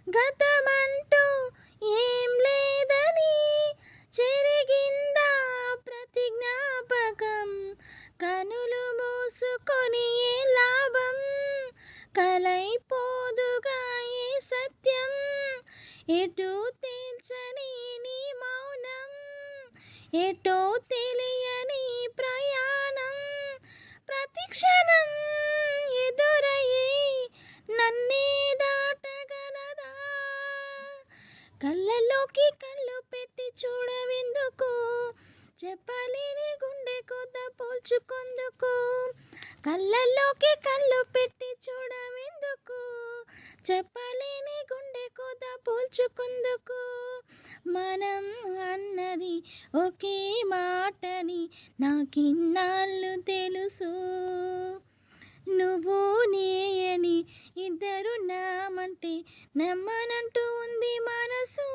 గతమంటూ ఏం లేదని చెరిగిందా ప్రతి జ్ఞాపకం. కనులు మూసుకొని ఏ లాభం, కలైపోదుగా ఏ సత్యం. ఎటు తేల్చని నీ మౌనం, ఎటో తెలియని ప్రయాణం. ప్రతి క్షణం ఎదురయ్యే నన్నే దాటగలదా. కళ్ళలోకి కళ్ళు పెట్టి చూడవెందుకు, చెప్పలేని గుండె కొద్ద పోల్చుకుందుకు. కళ్ళల్లోకి కళ్ళు పెట్టి చూడవెందుకు, చెప్పలేని గుండె కొద్ద పోల్చుకుందుకు. మనం అన్నది ఒకే మాటని నాకిన్నాళ్ళు తెలుసు. నువ్వు నేయని ఇద్దరు నామంటే నమ్మనంటూ ఉంది మనసు.